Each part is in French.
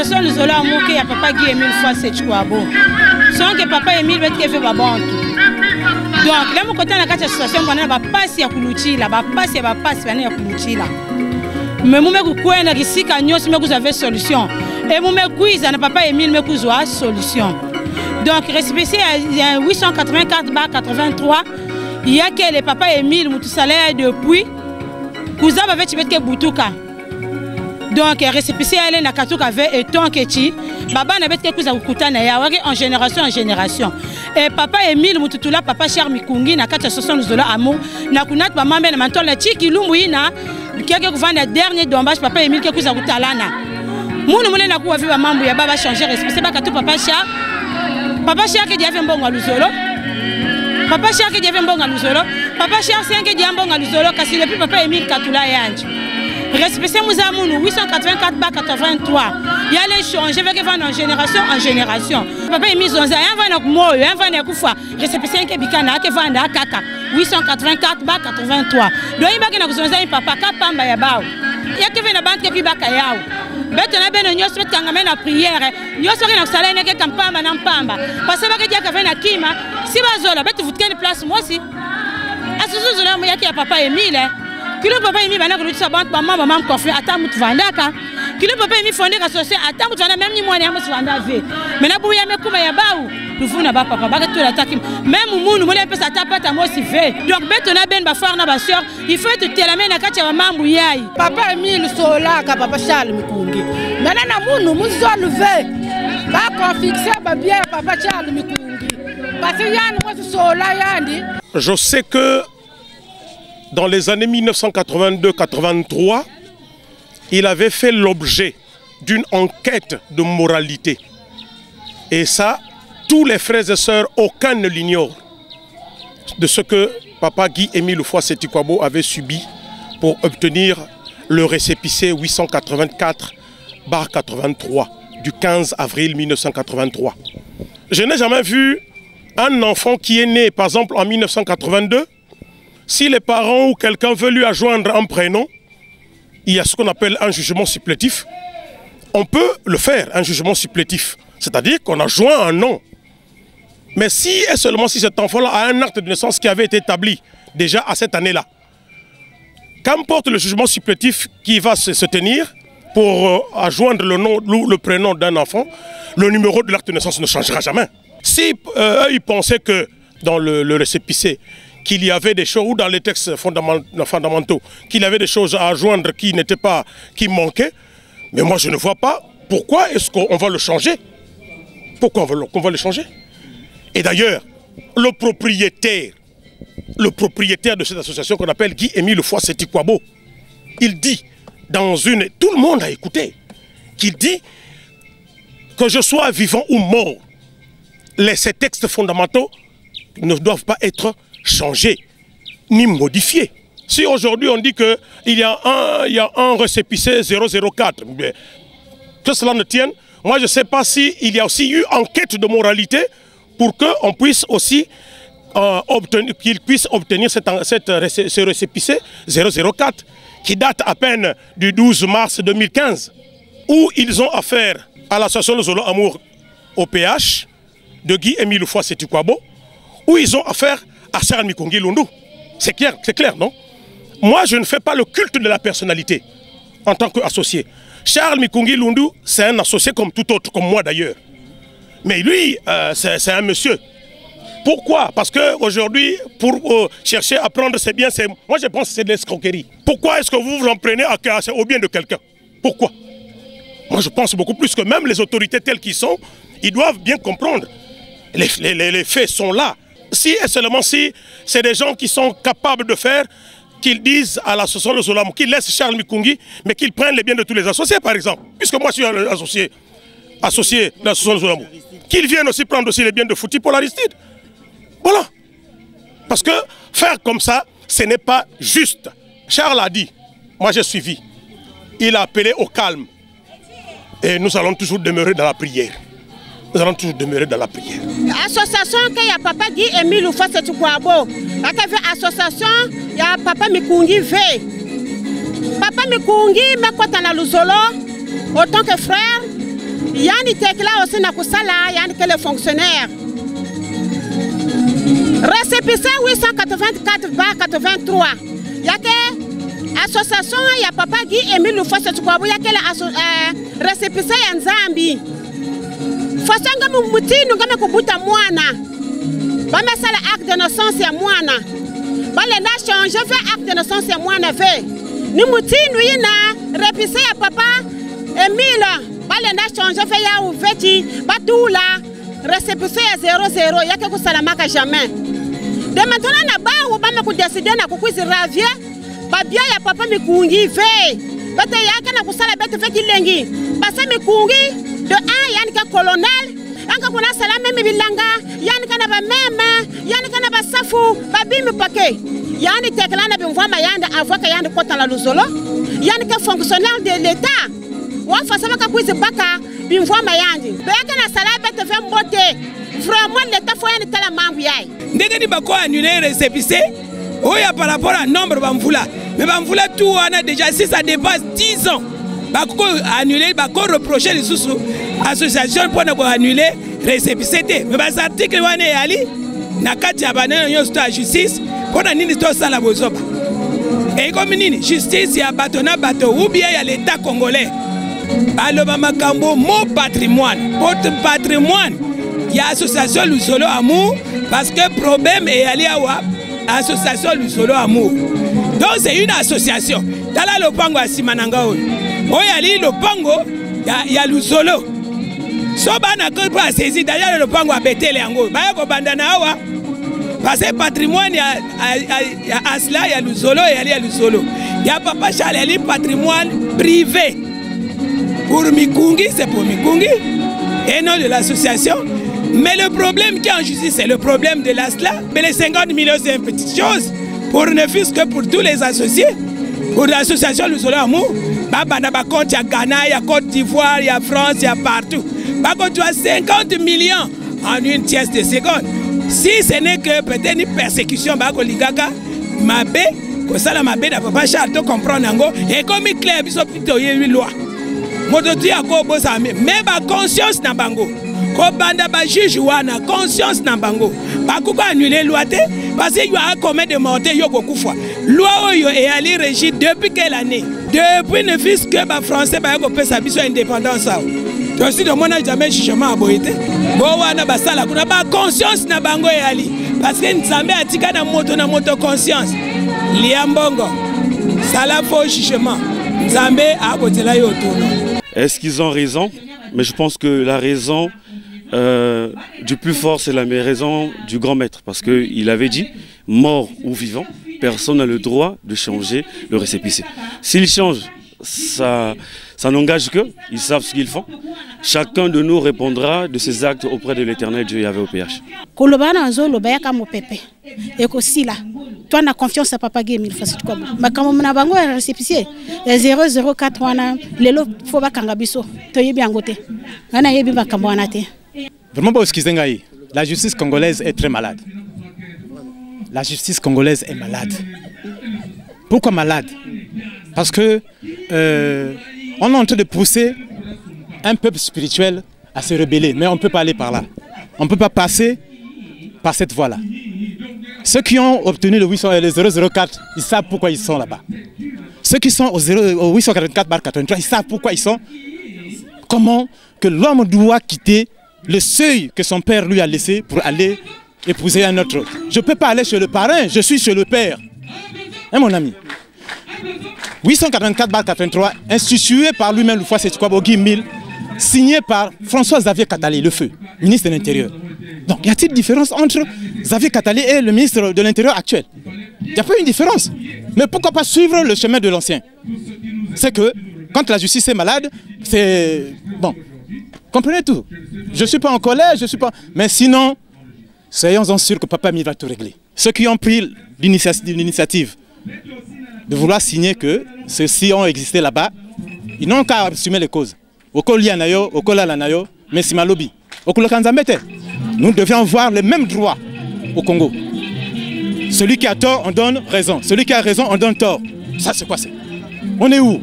association nous allons moquer ya papa Guy Emile fois c'est quoi bon. Sans que papa Emile va te faire babante. Donc là mon côté na kati association bana ba passe ya kulutila, ba passe bana ya kulutila. Mais moi me kukwena kisika nyosi me vous avez solution. Et moi me kuiza na papa Emile me kuzwa solution. Donc récépissé à 884/83, il y a que le papa Emile mutu salaire depuis kuza ba vechi betke butuka. Donc récépissé elle na katuka avec et tant que ti baba na betke kuza kukutana ya waki en génération et papa Emile mututula papa Charles Mikungi na kati association nous dola amour na kunat ba mambe na mantola chiki lumbu ina kiake kuvanda dernier dombage papa Emile ke kuza kutalana munu mune na kuwa viva mambo ya baba changer récépissé ba katu papa Charles ke diave mbongo luzolo papa Charles ke diave mbongo luzolo papa Charles ke diave mbongo luzolo kasi depuis papa Emile katula yanje récépissé Mouzamoun 884/83. Il y a les changer avec en génération. Papa est mis en zaï, un va moi, un va na kufa. Récépissé que bikana que vanda kaka 884/83. Donc il va que na kuzonza papa kapamba ya bao. Il y a que vena bande que baka yao. Beto na beno nyos bet kangame na prière. Nyos que na sala na que kampamba na mpamba. Parce que dia ka vena kima, si bazola beto futkene place moi si. Asusu zola mo yaki ya papa Emile. Kilo papa Emile bana ko sa bande maman conflit ata mutu vandaka. Kilo papa Emile fondé associé ata mutu vanda même ni moi na mutu vanda ve. Mais na buya me kuma ya baou. Lufuna ba papa ba to la takim. Même munu mo le pesa ata pata mo si ve. Donc beto na ben ba frère na ba sœur, il faut te telamé na kati ya mambu yai. Papa Emile sola ka papa Charles Mikungi. Nana na munu muzo levé. Ba confixer ba bien papa Charles Mikungi. Parce yani mo sola yandi. Je sais que dans les années 1982-83, il avait fait l'objet d'une enquête de moralité. Et ça, tous les frères et sœurs, aucun ne l'ignore de ce que papa Guy Emile Foix-Setikwabo avait subi pour obtenir le récépissé 884/83 du 15 avril 1983. Je n'ai jamais vu un enfant qui est né, par exemple, en 1982, si les parents ou quelqu'un veut lui adjoindre un prénom, il y a ce qu'on appelle un jugement supplétif. On peut le faire, un jugement supplétif. C'est-à-dire qu'on adjoint un nom. Mais si et seulement si cet enfant-là a un acte de naissance qui avait été établi déjà à cette année-là, qu'importe le jugement supplétif qui va se tenir pour adjoindre le nom ou le prénom d'un enfant, le numéro de l'acte de naissance ne changera jamais. Si ils pensaient que dans le récépissé, qu'il y avait des choses, ou dans les textes fondamentaux, qu'il y avait des choses à adjoindre qui n'étaient pas, qui manquaient, mais moi je ne vois pas pourquoi est-ce qu'on va le changer. Pourquoi on va le changer? Et d'ailleurs, le propriétaire de cette association qu'on appelle Guy Emile Foix-Setikwabo, il dit dans une... Tout le monde a écouté, qu'il dit que je sois vivant ou mort, ces textes fondamentaux ne doivent pas être changés ni modifiés. Si aujourd'hui on dit qu'il y a un récépissé 004, que cela ne tienne, moi je ne sais pas s'il y a aussi eu enquête de moralité pour qu'on puisse aussi qu'il puisse obtenir ce récépissé 004 qui date à peine du 12 mars 2015, où ils ont affaire à l'association Le Zolo Amour au PH de Guy Emile Foix-Setikwabo, où ils ont affaire à Charles Mikungi Lundu. C'est clair, non? Moi, je ne fais pas le culte de la personnalité en tant qu'associé. Charles Mikungi Lundu, c'est un associé comme tout autre, comme moi d'ailleurs. Mais lui, c'est un monsieur. Pourquoi? Parce qu'aujourd'hui, pour chercher à prendre ses biens, moi je pense que c'est de l'escroquerie. Pourquoi est-ce que vous vous en prenez au bien de quelqu'un? Pourquoi? Moi je pense beaucoup plus que même les autorités telles qu'ils sont, ils doivent bien comprendre. Les faits sont là. Si et seulement si c'est des gens qui sont capables de faire, qu'ils disent à l'association Le Zolo Amour, qu'ils laissent Charles Mikungi, mais qu'ils prennent les biens de tous les associés par exemple. Puisque moi je suis associé de l'association Le Zolo Amour. Qu'ils viennent aussi prendre aussi les biens de Fouti pour l'Aristide. Voilà. Parce que faire comme ça, ce n'est pas juste. Charles a dit, moi j'ai suivi, il a appelé au calme. Et nous allons toujours demeurer dans la prière. Nous allons toujours demeurer dans la prière. Association qu'il y a papa Guy Emile Foix-Setikwabo. Association, il y a papa Mikungi V. Papa Mikungi, mais quand on a le Zolo, autant que frère, yani tekla aussi na kusala yani que les fonctionnaires. Récépissé 884/83. Yake association ya papa Guy Emile Lufasa Chikwabu yake la récépissé ya Nzambi. Fasanga mutinu ngame kubuta mwana. Bame sala acte de naissance ya mwana. Bale na changer fait acte de naissance ya mwana ve. Ni mutinu yina récépissé ya papa Emile. Bale na changer fait ya uveti batula. Récépissé ya 00 yake kusalamaka jamais. De maintenant na ba ou ba me ku décider na kukuzi ravie ba bia ya papa mikungi ve bata yake na kusala bete fe kilengi basa mikungi de a yani ka colonel anga kuna salama mi bilanga yani kana ba meme yani kana ba safu ba bimi pake yani teklana bimvama yanda avoka yanda kota la luzolo yani ka fonctionnaire de l'état wa fa sabaka kuzi baka bimvama yandi beke na sala bete fe mbote vraiment l'état faut yani tala mangu yai ndenge ni bako annuler récépissé oya par rapport à nombre bamvula mais bamvula tout on a déjà si ça dépasse 10 ans bako annuler bako reprocher les sous association pour ne annuler récépissé mais bas article wana yali na kati ya banana yo sto justice pour na nini to sala bozoba et comme nini justice ya bato na bato ou bien ya l'état congolais baloba makambo mon patrimoine votre patrimoine ya association Lusolo Amour parce que problème est allé à association Lusolo Amour. Donc c'est une association. Dans la lopango à Simananga oyali lopango ya Lusolo. Soba na ko pas saisi d'ailleurs lopango à Betele yango. Ba ko bandana awa. Parce que patrimoine ya asla ya Lusolo ya Lusolo. Ya papa Charles ya patrimoine privé. Pour Mikungi c'est pour Mikungi et non de l'association. Mais le problème qui est en justice, c'est le problème de l'ASLA. Mais les 50 millions, c'est une petite chose. Pour ne fût-ce que pour tous les associés. Pour l'association Lusolo Amour, il y a Ghana, il y a Côte d'Ivoire, il y a France, il y a partout. Tu as 50 millions en une tiers de seconde. Si ce n'est que peut-être une persécution, Mabé, que ça la Mabé n'a pas cher de comprendre. Et comme il est clair, il y a une loi. Mais ma conscience n'a pas Kobanda ba juge wana conscience na bango bakuko annuler loi te parce que y a commis de monter yo kokufwa loi oyo et ali régit depuis quelle année depuis ne fils que ba français ba ko pesa biso indépendance ça donc si de mona jamais jugement aboyete bo wana ba sala kuna ba conscience na bango et ali parce que nzambe atika na moto conscience liambongo sala faux jugement nzambe akotela yo tono. Est-ce qu'ils ont raison? Mais je pense que la raison du plus fort, c'est la raison du grand maître. Parce qu'il avait dit, mort ou vivant, personne n'a le droit de changer le récépissé. S'ils changent, ça n'engage qu'eux, ils savent ce qu'ils font. Chacun de nous répondra de ses actes auprès de l'éternel Dieu Yahvé au PH. Toi, on a confiance à Papa Guy Emile Lufasa Chikwabu. Mais quand on a un récépissé, 004, les lots, il faut pas qu'on abisso. Tu es bien goûté. On a bien camboanaté. Vraiment, la justice congolaise est très malade. La justice congolaise est malade. Pourquoi malade? Parce que on est en train de pousser un peuple spirituel à se rebeller, mais on ne peut pas aller par là. On ne peut pas passer par cette voie-là. Ceux qui ont obtenu le 004, ils savent pourquoi ils sont là-bas. Ceux qui sont au 844/83, ils savent pourquoi ils sont. Comment que l'homme doit quitter le seuil que son père lui a laissé pour aller épouser un autre. Je ne peux pas aller chez le parrain, je suis chez le père. Hein, mon ami? 844/83, institué par lui-même Lufasa Chikwabu Guy Emile, signé par François-Xavier Katali, le feu, ministre de l'Intérieur. Donc, y a-t-il une différence entre Xavier Katali et le ministre de l'Intérieur actuel? Il n'y a pas une différence. Mais pourquoi pas suivre le chemin de l'ancien? C'est que, quand la justice est malade, c'est... Bon, comprenez tout. Je ne suis pas en colère, je ne suis pas... Mais sinon, soyons-en sûrs que Papa Emile va tout régler. Ceux qui ont pris l'initiative de vouloir signer que ceux-ci ont existé là-bas, ils n'ont qu'à assumer les causes. Mais c'est Malobi. Nous devions voir les mêmes droits au Congo. Celui qui a tort, on donne raison. Celui qui a raison, on donne tort. Ça, c'est quoi? On est où?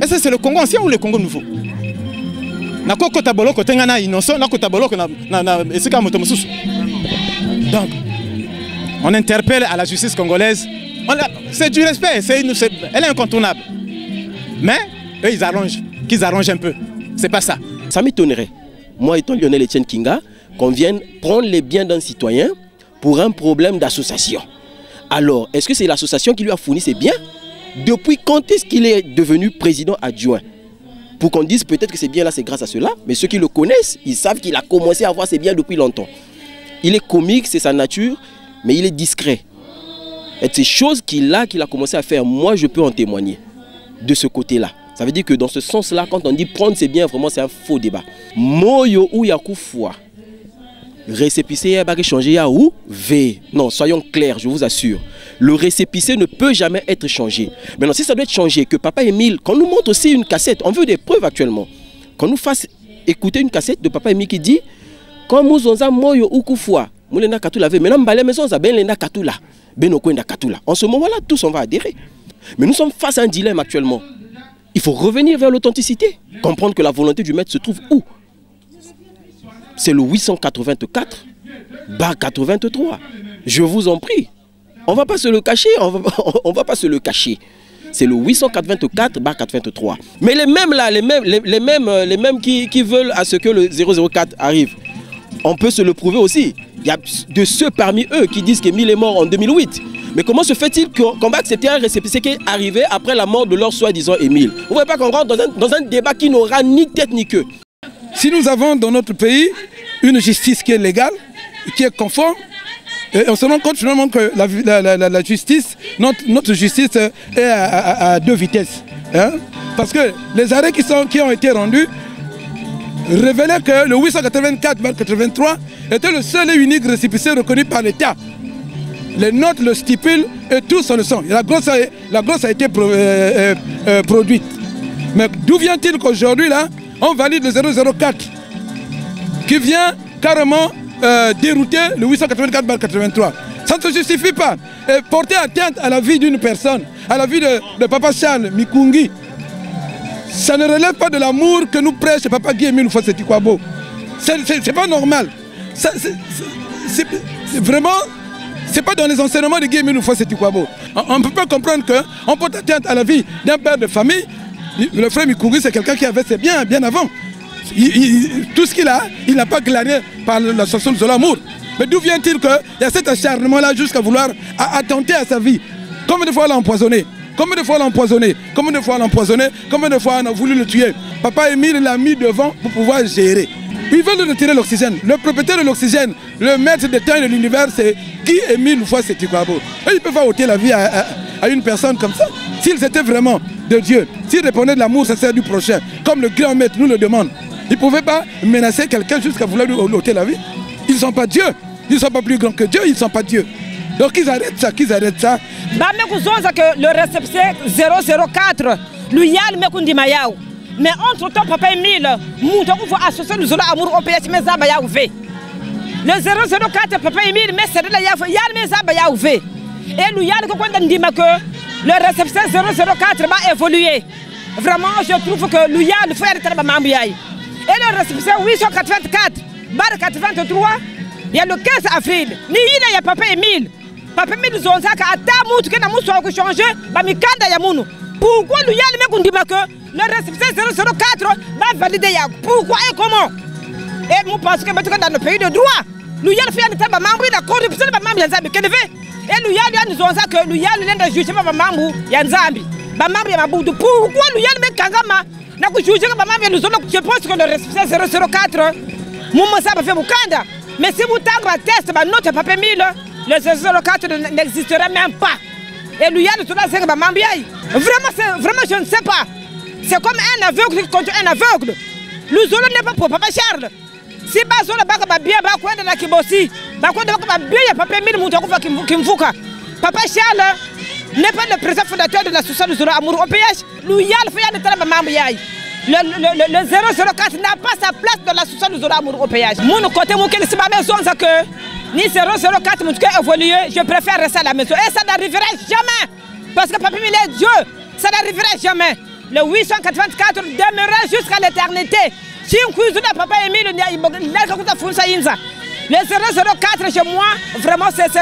Est-ce que c'est le Congo ancien ou le Congo nouveau? nakokota boloko tenga na innocent nakota boloko na esika moto mosusu. Donc on interpelle à la justice congolaise. C'est du respect, elle est incontournable. Mais eux ils arrangent, qu'ils arrangent un peu. C'est pas ça. Ça m'étonnerait, moi étant Lionel Etienne Kinga, qu'on vienne prendre les biens d'un citoyen pour un problème d'association. Alors, est-ce que c'est l'association qui lui a fourni ses biens? Depuis quand est-ce qu'il est devenu président adjoint? Pour qu'on dise peut-être que ces biens-là, c'est grâce à cela, mais ceux qui le connaissent, ils savent qu'il a commencé à avoir ses biens depuis longtemps. Il est comique, c'est sa nature, mais il est discret. Et ces choses qu'il a commencé à faire, moi je peux en témoigner de ce côté-là. Ça veut dire que dans ce sens-là, quand on dit prendre ses biens, vraiment c'est un faux débat. Moyo ou yakoufwa. Récépissé va changer à où? V. Non, soyons clairs, je vous assure. Le récépissé ne peut jamais être changé. Maintenant, si ça doit être changé, que Papa Émile, qu'on nous montre aussi une cassette, on veut des preuves actuellement, qu'on nous fasse écouter une cassette de Papa Émile qui dit comme nous avons moyo ou koufwa, moulena katula ve, maintenant balé maison ça ben lena katula, ben okwenda katula. En ce moment-là, tous on va adhérer. Mais nous sommes face à un dilemme actuellement. Il faut revenir vers l'authenticité, comprendre que la volonté du maître se trouve où? C'est le 884/83. Je vous en prie. On ne va pas se le cacher. On va pas se le cacher. C'est le 884/83. Mais les mêmes là, les mêmes qui veulent à ce que le 004 arrive, on peut se le prouver aussi. Il y a de ceux parmi eux qui disent qu'Émile est mort en 2008. Mais comment se fait-il qu'on va accepter un récépissé qui est arrivé après la mort de leur soi-disant Émile? Vous ne voyez pas qu'on rentre dans un débat qui n'aura ni tête ni queue. Si nous avons dans notre pays une justice qui est légale, qui est conforme, et on se rend compte finalement que la justice, notre justice est à deux vitesses. Hein? Parce que les arrêts qui ont été rendus révélaient que le 884/83 était le seul et unique récépissé reconnu par l'État. Les notes le stipulent et tous en le sont. La grosse a été produite. Mais d'où vient-il qu'aujourd'hui là, on valide le 004 qui vient carrément dérouter le 884/83. Ça ne se justifie pas. Et porter atteinte à la vie d'une personne, à la vie de Papa Charles Mikungi, ça ne relève pas de l'amour que nous prêche Papa Guy-Émile Houphouët-Tikwabo. C'est pas normal. C'est vraiment... C'est pas dans les enseignements de Guy-Émile Houphouët-Tikwabo. On ne peut pas comprendre qu'on porte atteinte à la vie d'un père de famille. Le frère Mikungi, c'est quelqu'un qui avait ses biens bien avant. Tout ce qu'il a, il n'a pas glané par l'association de l'amour. Mais d'où vient-il qu'il y a cet acharnement-là jusqu'à vouloir attenter à sa vie? Combien de fois on l'a empoisonné? Combien de fois on l'a empoisonné? Combien de fois on l'a empoisonné? Combien de fois on a voulu le tuer? Papa Émile l'a mis devant pour pouvoir gérer. Ils veulent retirer l'oxygène. Le propriétaire de l'oxygène, le maître des temps et de l'univers, c'est Guy-Émile Houphouët-Tikwabo. Et ils peuvent pas ôter la vie à une personne comme ça. S'ils étaient vraiment de Dieu, s'ils répondaient de l'amour sincère du prochain, comme le grand maître nous le demande, ils ne pouvaient pas menacer quelqu'un jusqu'à vouloir lui ôter la vie. Ils ne sont pas Dieu. Ils ne sont pas plus grands que Dieu, ils ne sont pas Dieu. Donc qu'ils arrêtent ça, qu'ils arrêtent ça. Que le réception 004, lui y a le mekundi mayao. Mais entre-temps, Papa Émile, nous devons associer nous amour au pays, mais ça va y ouvrir. Le 004, Papa Émile, mais c'est de la yave, mais ça va y ouvrir. Et nous y a le le réception 004 va évoluer. Vraiment, je trouve que nous y a le frère de Mambiaï. Et le réception 884/83, il y a le 15 avril. Il y a Papa Émile. Papa Émile Zonzaka a tamut que nous avons changé, Bamikanda Yamounu. Pourquoi nous y a le mec le réception 004 va valider? Pourquoi et comment? Et nous pensons que dans le pays de droit, nous y a le fait de la corruption de Mambi Yanzambi. Et nous y a nous avons que nous y a le jugement de Mambi Yanzambi. Pourquoi nous y a le mec Kangama? Je pense que le réception 004, Mouma Saba fait Bukanda. Mais si vous tangez test, notre Papa Émile, le 004 n'existerait même pas. Et lui, il y a le tournage de Mambiaï. Vraiment, je ne sais pas. C'est comme un aveugle contre un aveugle. Le Zolo n'est pas pour Papa Charles. Si Bazola Baka bien, Bakwenda na Kibosi, Bakwenda Baka bien, Papa Émile Moutakufa Kimfuka. Papa Charles n'est pas le président fondateur de l'association de Zolo Amour au PH. Lui, il y a le fait de Tala Mambiaï. Le 004 n'a pas sa place dans l'association de Zolo Amour au péage. Mon côté, mon qui ne s'est pas maison, c'est que ni 004 mon qui a évolué, je préfère rester à la maison. Et ça n'arriverait jamais. Parce que Papa Émile est Dieu. Ça n'arriverait jamais. Le 884 demeurera jusqu'à l'éternité. Chinkuizuna Papa Emile, le 004 chez moi, vraiment c'est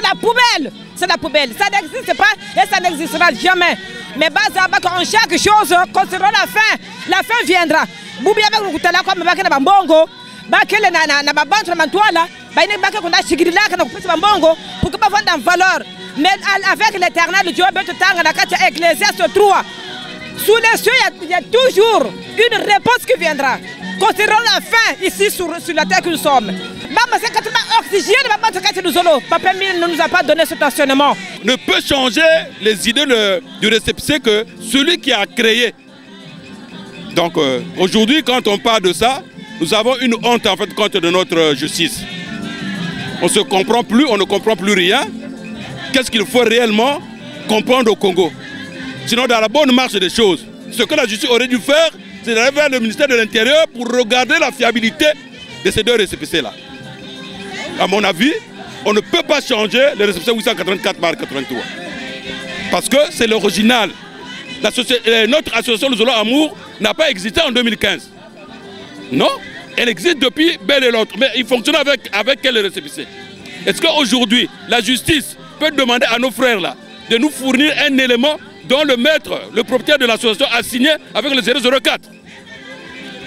la poubelle. C'est la poubelle. Ça n'existe pas et ça n'existera jamais. Mais en chaque chose, concernant la fin viendra. Boubia Bakutala comme Bakana Bambongo, Bakele na Babantra Mantuala, Baine Bakuna Chigila, Bambongo, pour que pas vendre en valeur. Mais avec l'éternel Dieu, Betang, la Katia Ecclésiaste 3, sous les cieux, il y a toujours une réponse qui viendra. Concernant la fin, ici sur la terre que nous sommes. Papa Emile ne nous a pas donné cet enseignement. Ne peut changer les idées du récépissé que celui qui a créé. Donc aujourd'hui, quand on parle de ça, nous avons une honte en fait contre de notre justice. On ne se comprend plus, on ne comprend plus rien. Qu'est-ce qu'il faut réellement comprendre au Congo? Sinon, dans la bonne marche des choses, ce que la justice aurait dû faire, c'est d'aller vers le ministère de l'Intérieur pour regarder la fiabilité de ces deux récépissés-là. À mon avis, on ne peut pas changer le récépissé 884/83. Parce que c'est l'original. Notre association Le Zolo Amour n'a pas existé en 2015. Non, elle existe depuis belle et l'autre. Mais il fonctionne avec quel récépissé? Est-ce qu'aujourd'hui, la justice peut demander à nos frères là de nous fournir un élément dont le maître, le propriétaire de l'association a signé avec le 004?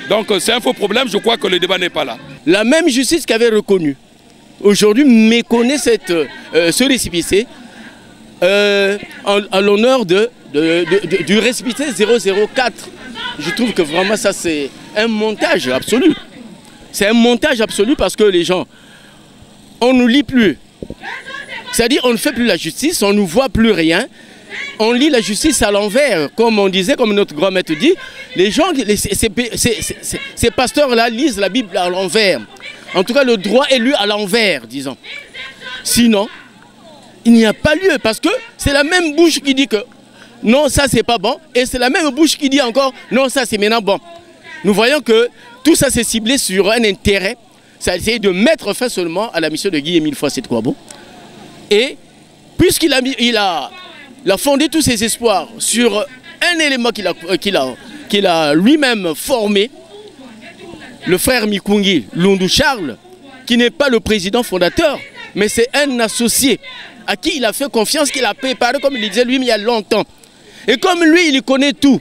Donc c'est un faux problème, je crois que le débat n'est pas là. La même justice qui avait reconnu, aujourd'hui méconnaît ce récépissé en l'honneur du récépissé 004. Je trouve que vraiment ça c'est un montage absolu. C'est un montage absolu parce que les gens, on ne lit plus. C'est-à-dire on ne fait plus la justice, on ne voit plus rien. On lit la justice à l'envers, comme on disait, comme notre grand maître dit. Les gens, ces pasteurs-là lisent la Bible à l'envers. En tout cas, le droit est lu à l'envers, disons. Sinon, il n'y a pas lieu, parce que c'est la même bouche qui dit que non, ça c'est pas bon, et c'est la même bouche qui dit encore non, ça c'est maintenant bon. Nous voyons que tout ça c'est ciblé sur un intérêt, ça a essayé de mettre fin seulement à la mission de Guy-Émile Foisset-Kouabo. Et puisqu'il a fondé tous ses espoirs sur un élément qu'il a lui-même formé, le frère Mikungi Lundu Charles, qui n'est pas le président fondateur, mais c'est un associé à qui il a fait confiance, qu'il a préparé, comme il disait lui, il y a longtemps. Et comme lui, il connaît tout.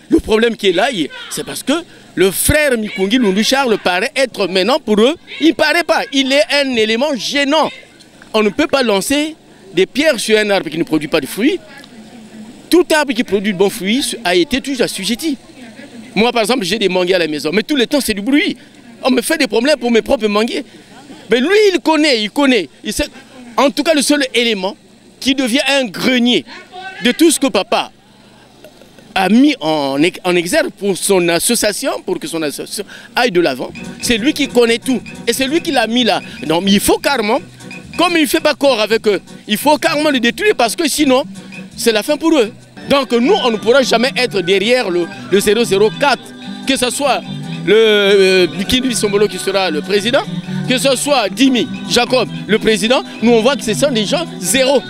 Le problème qui est là, c'est parce que le frère Mikungi Lundu Charles paraît être maintenant pour eux, il ne paraît pas, il est un élément gênant. On ne peut pas lancer des pierres sur un arbre qui ne produit pas de fruits. Tout arbre qui produit de bons fruits a été toujours assujetti. Moi, par exemple, j'ai des manguiers à la maison, mais tout le temps, c'est du bruit. On me fait des problèmes pour mes propres manguiers. Mais lui, il connaît. Il sait, en tout cas, le seul élément qui devient un grenier de tout ce que papa a mis en exergue pour son association, pour que son association aille de l'avant, c'est lui qui connaît tout. Et c'est lui qui l'a mis là. Donc, il faut carrément, comme il ne fait pas corps avec eux, il faut carrément le détruire parce que sinon, c'est la fin pour eux. Donc nous, on ne pourra jamais être derrière le 004, que ce soit le Bikini Sombolo qui sera le président, que ce soit Dimi Jacob le président, nous on voit que ce sont des gens zéro.